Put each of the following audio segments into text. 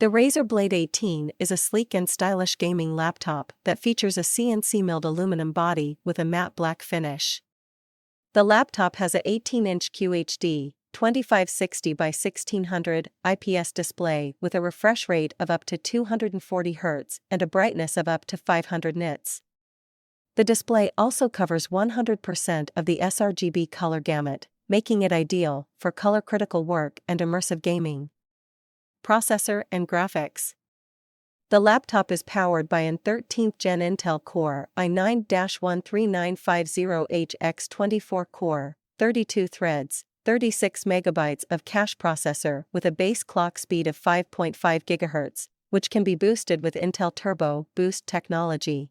The Razer Blade 18 is a sleek and stylish gaming laptop that features a CNC milled aluminum body with a matte black finish. The laptop has a 18-inch QHD, 2560 by 1600 IPS display with a refresh rate of up to 240 Hz and a brightness of up to 500 nits. The display also covers 100% of the sRGB color gamut, making it ideal for color-critical work and immersive gaming. Processor and graphics. The laptop is powered by an 13th-gen Intel Core i9-13950HX 24-core, 32 threads, 36 MB of cache processor with a base clock speed of 5.5 GHz, which can be boosted with Intel Turbo Boost technology.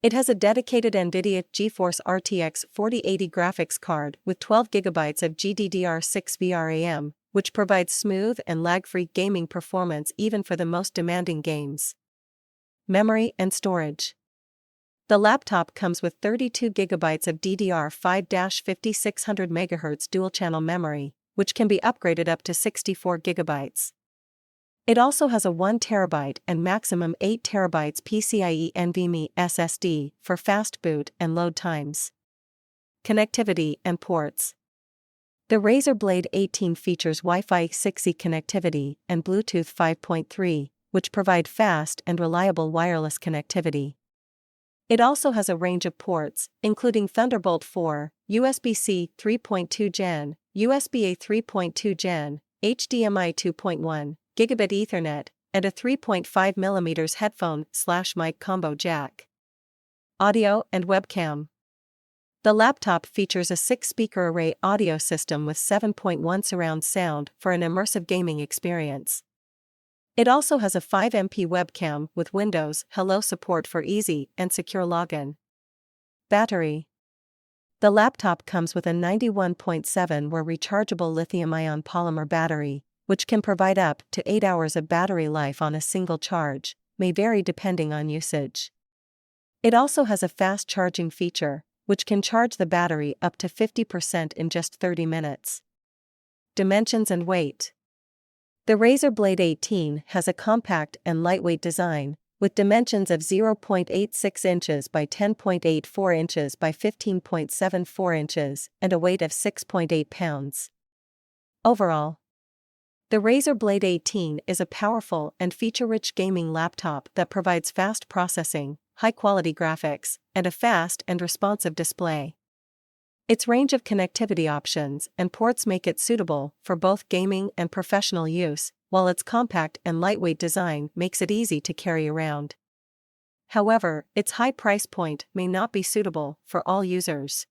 It has a dedicated NVIDIA GeForce RTX 4080 graphics card with 12 GB of GDDR6 VRAM, which provides smooth and lag-free gaming performance even for the most demanding games. Memory and storage. The laptop comes with 32 GB of DDR5-5600 MHz dual-channel memory, which can be upgraded up to 64 GB. It also has a 1 TB and maximum 8 TB PCIe NVMe SSD for fast boot and load times. Connectivity and ports. The Razer Blade 18 features Wi-Fi 6E connectivity and Bluetooth 5.3, which provide fast and reliable wireless connectivity. It also has a range of ports, including Thunderbolt 4, USB-C 3.2 Gen, USB-A 3.2 Gen, HDMI 2.1, Gigabit Ethernet, and a 3.5mm headphone/mic combo jack. Audio and webcam. The laptop features a 6-speaker array audio system with 7.1 surround sound for an immersive gaming experience. It also has a 5MP webcam with Windows Hello support for easy and secure login. Battery. The laptop comes with a 91.7 rechargeable lithium-ion polymer battery, which can provide up to 8 hours of battery life on a single charge, may vary depending on usage. It also has a fast charging feature, which can charge the battery up to 50% in just 30 minutes. Dimensions and weight. The Razer Blade 18 has a compact and lightweight design, with dimensions of 0.86 inches by 10.84 inches by 15.74 inches and a weight of 6.8 pounds. Overall, the Razer Blade 18 is a powerful and feature-rich gaming laptop that provides fast processing, high-quality graphics, and a fast and responsive display. Its range of connectivity options and ports make it suitable for both gaming and professional use, while its compact and lightweight design makes it easy to carry around. However, its high price point may not be suitable for all users.